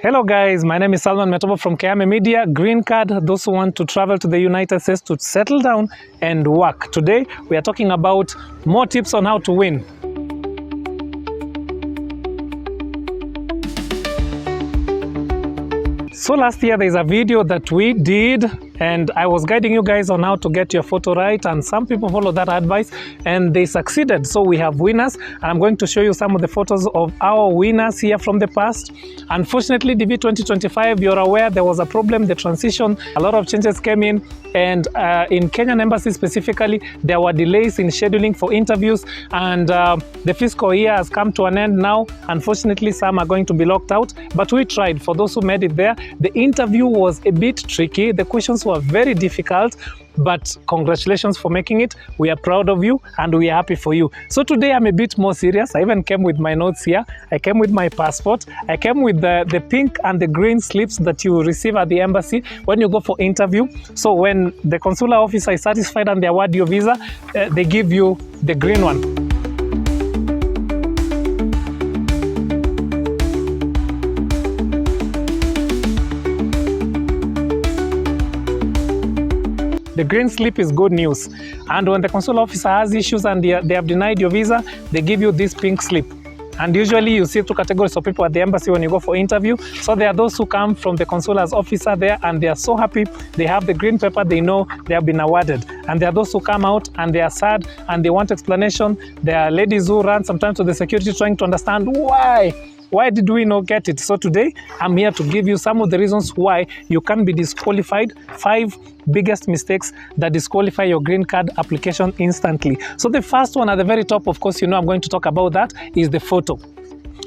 Hello guys, my name is Salman Metobo from Keyame Media. Green card, those who want to travel to the United States to settle down and work. Today, we are talking about more tips on how to win. So last year, there's a video that we did and I was guiding you guys on how to get your photo right, and some people followed that advice and they succeeded. So we have winners, and I'm going to show you some of the photos of our winners here from the past. Unfortunately, DV 2025, you're aware there was a problem, the transition, a lot of changes came in, and in Kenyan Embassy specifically, there were delays in scheduling for interviews, and the fiscal year has come to an end now. Unfortunately, some are going to be locked out, but we tried. For those who made it there, the interview was a bit tricky. The questions were very difficult, but congratulations for making it. We are proud of you and we are happy for you. So today I'm a bit more serious. I even came with my notes here. I came with my passport. I came with the pink and the green slips that you receive at the embassy when you go for interview. So when the consular officer is satisfied and they award your visa, they give you the green one. The green slip is good news. And when the consular officer has issues and they have denied your visa, they give you this pink slip. And usually you see two categories of people at the embassy when you go for interview. So there are those who come from the consular's officer there and they are so happy. They have the green paper, they know they have been awarded. And there are those who come out and they are sad and they want explanation. There are ladies who run sometimes to the security trying to understand why did we not get it? So today, I'm here to give you some of the reasons why you can be disqualified. 5 biggest mistakes that disqualify your green card application instantly. So the first one at the very top, of course, you know I'm going to talk about that, is the photo.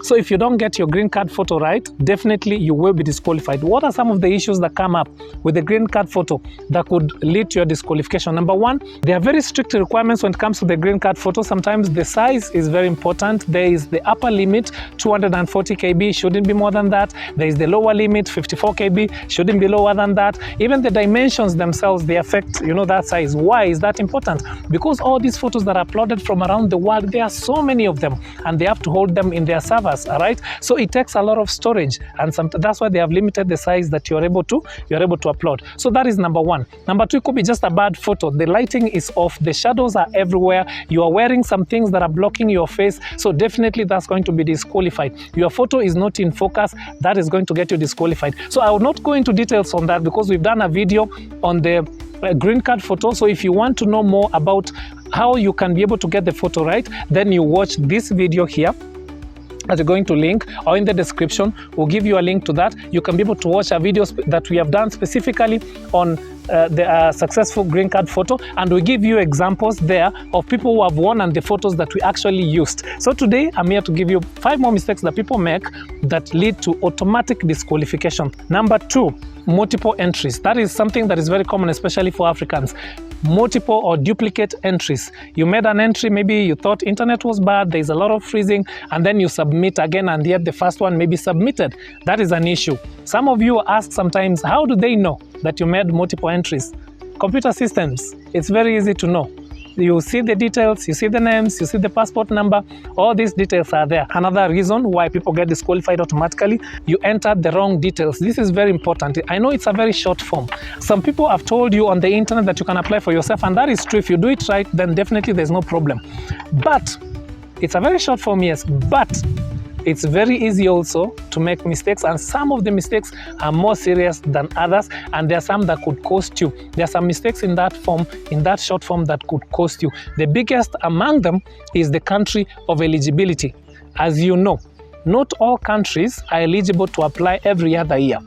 So if you don't get your green card photo right, definitely you will be disqualified. What are some of the issues that come up with the green card photo that could lead to your disqualification? Number one, there are very strict requirements when it comes to the green card photo. Sometimes the size is very important. There is the upper limit, 240 KB, shouldn't be more than that. There is the lower limit, 54 KB, shouldn't be lower than that. Even the dimensions themselves, they affect, that size. Why is that important? Because all these photos that are uploaded from around the world, there are so many of them, and they have to hold them in their servers. All right, so it takes a lot of storage, and that's why they have limited the size that you're able to upload. So that is number one. Number two, it could be just a bad photo. The lighting is off, the shadows are everywhere, you are wearing some things that are blocking your face, so definitely that's going to be disqualified. Your photo is not in focus, that is going to get you disqualified. So I will not go into details on that because we've done a video on the green card photo. So if you want to know more about how you can be able to get the photo right, then you watch this video here that you're going to link, or in the description we'll give you a link to that. You can be able to watch a video that we have done specifically on the successful green card photo, and we give you examples there of people who have won and the photos that we actually used. So today I'm here to give you 5 more mistakes that people make that lead to automatic disqualification. Number 2, multiple entries. That is something that is very common, especially for Africans. Multiple or duplicate entries. You made an entry, maybe you thought internet was bad, there's a lot of freezing, and then you submit again, and yet the first one may be submitted. That is an issue. Some of you ask sometimes, how do they know that you made multiple entries? Computer systems, it's very easy to know. You see the details, you see the names, you see the passport number, all these details are there. Another reason why people get disqualified automatically, you entered the wrong details. This is very important. I know it's a very short form. Some people have told you on the internet that you can apply for yourself, and that is true. If you do it right, then definitely there's no problem. But it's a very short form, yes, but it's very easy also to make mistakes, and some of the mistakes are more serious than others, and there are some that could cost you. There are some mistakes in that form, in that short form, that could cost you. The biggest among them is the country of eligibility. As you know, not all countries are eligible to apply every other year.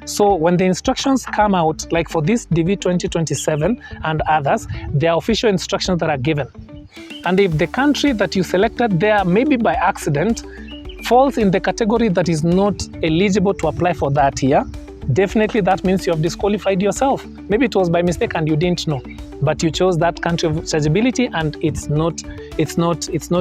So when the instructions come out, like for this DV 2027 and others, there are official instructions that are given. And if the country that you selected there, maybe by accident, falls in the category that is not eligible to apply for that year, definitely that means you have disqualified yourself. Maybe it was by mistake and you didn't know, but you chose that country of eligibility and it's not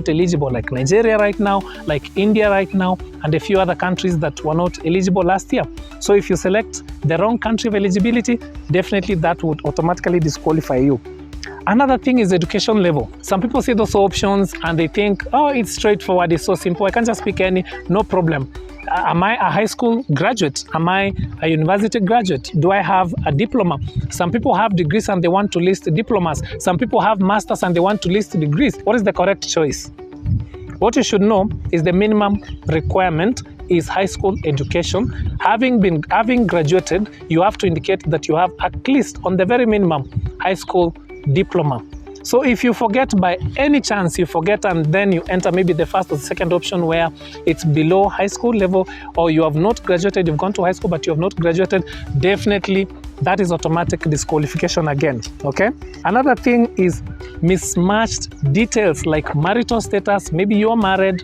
eligible, like Nigeria right now, like India right now, and a few other countries that were not eligible last year. So if you select the wrong country of eligibility, definitely that would automatically disqualify you. Another thing is education level. Some people see those options and they think, oh, it's straightforward, it's so simple, I can just pick any, no problem. Am I a high school graduate? Am I a university graduate? Do I have a diploma? Some people have degrees and they want to list diplomas. Some people have masters and they want to list degrees. What is the correct choice? What you should know is the minimum requirement is high school education. Having graduated, you have to indicate that you have at least, on the very minimum, high school diploma. So if you forget by any chance, you forget and then you enter maybe the first or the second option where it's below high school level, or you have not graduated, you've gone to high school but you have not graduated, definitely that is automatic disqualification again, okay? Another thing is mismatched details like marital status. Maybe you are married,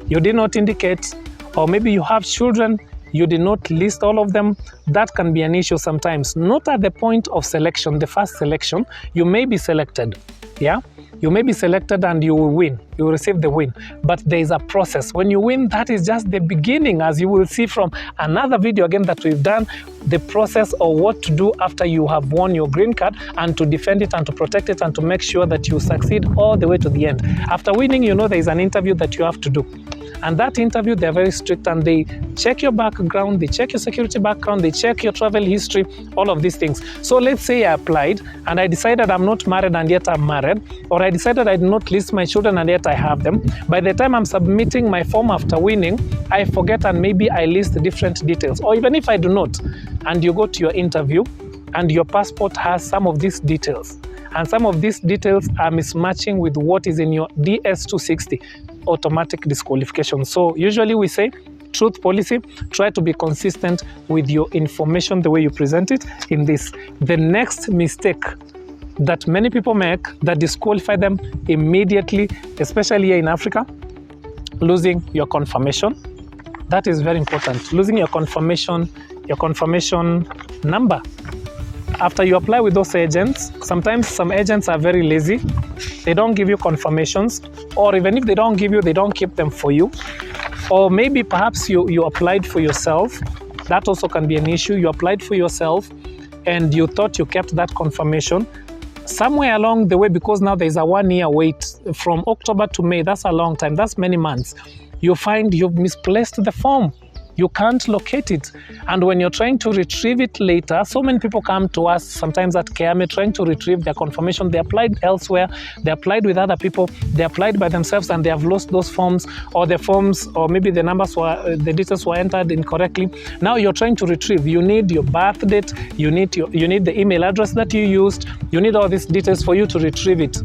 you did not indicate, or maybe you have children, you did not list all of them. That can be an issue sometimes. Not at the point of selection, the first selection, you may be selected, yeah? You may be selected and you will win, you will receive the win. But there is a process. When you win, that is just the beginning, as you will see from another video again that we've done, the process of what to do after you have won your green card and to defend it and to protect it and to make sure that you succeed all the way to the end. After winning, you know there is an interview that you have to do. And that interview, they're very strict and they check your background, they check your security background, they check your travel history, all of these things. So let's say I applied and I decided I'm not married and yet I'm married, or I decided I did not list my children and yet I have them. By the time I'm submitting my form after winning, I forget and maybe I list different details. Or even if I do not, and you go to your interview and your passport has some of these details, and some of these details are mismatching with what is in your DS-260, automatic disqualification. So usually we say, truth policy, try to be consistent with your information, the way you present it in this. The next mistake that many people make that disqualify them immediately, especially here in Africa, losing your confirmation. That is very important. Losing your confirmation number. After you apply with those agents, sometimes some agents are very lazy. They don't give you confirmations, or even if they don't give you, they don't keep them for you. Or maybe perhaps you applied for yourself. That also can be an issue. You applied for yourself and you thought you kept that confirmation. Somewhere along the way, because now there's a 1 year wait from October to May, that's a long time, that's many months. You find you've misplaced the form. You can't locate it. And when you're trying to retrieve it later, so many people come to us sometimes at Keyame trying to retrieve their confirmation. They applied elsewhere, they applied with other people, they applied by themselves and they have lost those forms, or the forms, or maybe the numbers were, the details were entered incorrectly. Now you're trying to retrieve. You need your birth date, you need the email address that you used, you need all these details for you to retrieve it.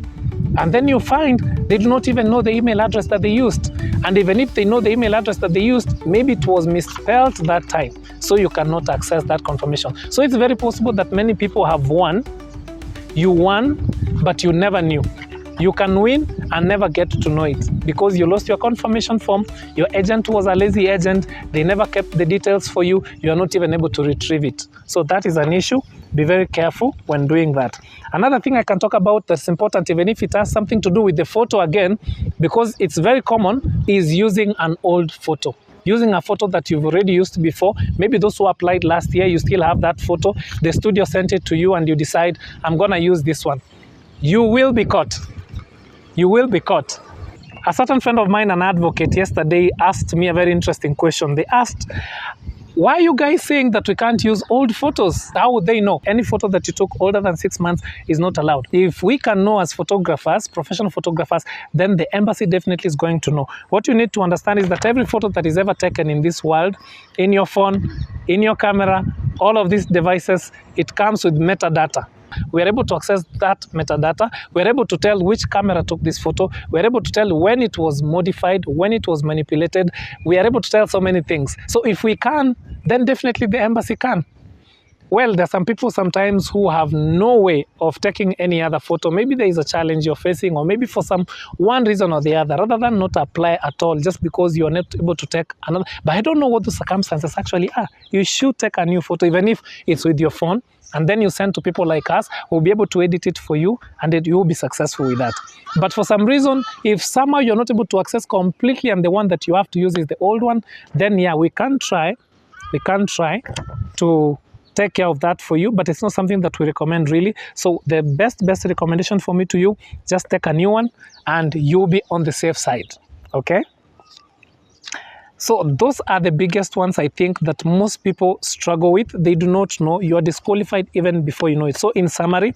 And then you find they do not even know the email address that they used. And even if they know the email address that they used, maybe it was misspelled that time. So you cannot access that confirmation. So it's very possible that many people have won. You won, but you never knew. You can win and never get to know it because you lost your confirmation form. Your agent was a lazy agent. They never kept the details for you. You are not even able to retrieve it. So that is an issue. Be very careful when doing that. Another thing I can talk about that's important, even if it has something to do with the photo again, because it's very common, is using an old photo. Using a photo that you've already used before. Maybe those who applied last year, you still have that photo. The studio sent it to you and you decide, I'm going to use this one. You will be caught. You will be caught. A certain friend of mine, an advocate, yesterday asked me a very interesting question. They asked, why are you guys saying that we can't use old photos? How would they know? Any photo that you took older than 6 months is not allowed. If we can know as photographers, professional photographers, then the embassy definitely is going to know. What you need to understand is that every photo that is ever taken in this world, in your phone, in your camera, all of these devices, it comes with metadata. We're able to access that metadata. We're able to tell which camera took this photo. We're able to tell when it was modified, when it was manipulated. We are able to tell so many things. So if we can, then definitely the embassy can. Well, there are some people sometimes who have no way of taking any other photo. Maybe there is a challenge you're facing, or maybe for some one reason or the other, rather than not apply at all just because you're not able to take another. But I don't know what the circumstances actually are. You should take a new photo, even if it's with your phone, and then you send to people like us who will be able to edit it for you, and then you will be successful with that. But for some reason, if somehow you're not able to access completely and the one that you have to use is the old one, then yeah, we can try to take care of that for you, but it's not something that we recommend really. So the best recommendation for me to you, just take a new one and you'll be on the safe side. Okay, so those are the biggest ones I think that most people struggle with. They do not know you are disqualified even before you know it. So in summary,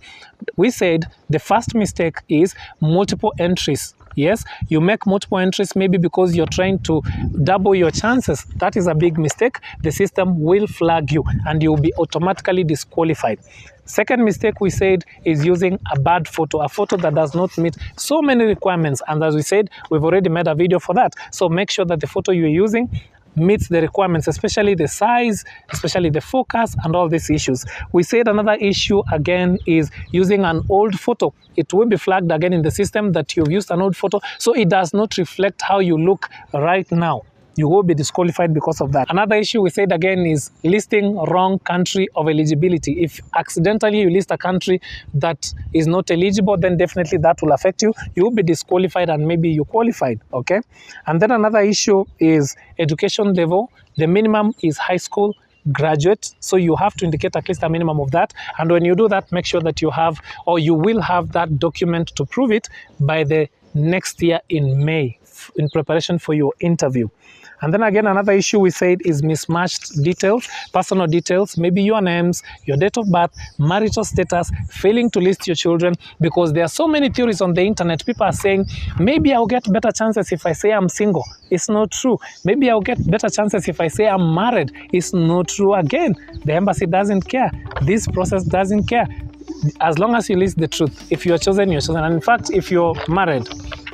we said the first mistake is multiple entries. Yes, you make multiple entries maybe because you're trying to double your chances. That is a big mistake. The system will flag you and you'll be automatically disqualified. Second mistake we said is using a bad photo, a photo that does not meet so many requirements. And as we said, we've already made a video for that. So make sure that the photo you're using meets the requirements, especially the size, especially the focus and all these issues. We said another issue again is using an old photo. It will be flagged again in the system that you've used an old photo, so it does not reflect how you look right now. You will be disqualified because of that. Another issue we said again is listing wrong country of eligibility. If accidentally you list a country that is not eligible, then definitely that will affect you. You will be disqualified and maybe you qualified, okay? And then another issue is education level. The minimum is high school graduate, so you have to indicate at least a minimum of that. And when you do that, make sure that you have, or you will have that document to prove it by the next year in May in preparation for your interview. And then again, another issue we said is mismatched details, personal details, maybe your names, your date of birth, marital status, failing to list your children, because there are so many theories on the internet. People are saying, maybe I'll get better chances if I say I'm single. It's not true. Maybe I'll get better chances if I say I'm married. It's not true again. The embassy doesn't care. This process doesn't care. As long as you list the truth, if you're chosen, you're chosen. And in fact, if you're married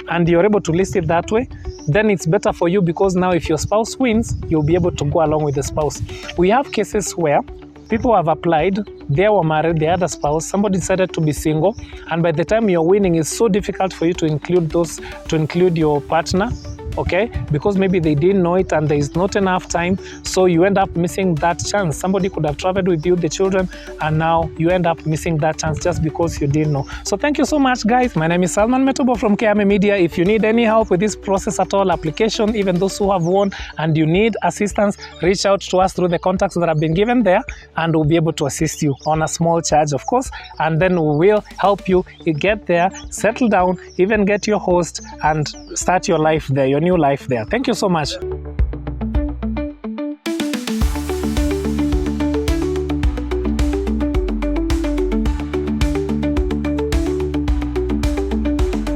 and you're able to list it that way, then it's better for you, because now if your spouse wins, you'll be able to go along with the spouse. We have cases where people have applied, they were married, they had a spouse, somebody decided to be single, and by the time you're winning, it's so difficult for you to include your partner, okay, because maybe they didn't know it and there is not enough time, so you end up missing that chance. Somebody could have traveled with you, the children, and now you end up missing that chance just because you didn't know. So thank you so much, guys. My name is Salman Metobo from Keyame Media. If you need any help with this process at all, application, even those who have won, and you need assistance, reach out to us through the contacts that have been given there, and we'll be able to assist you on a small charge, of course, and then we will help you get there, settle down, even get your host and start your life there, your new life there. Thank you so much.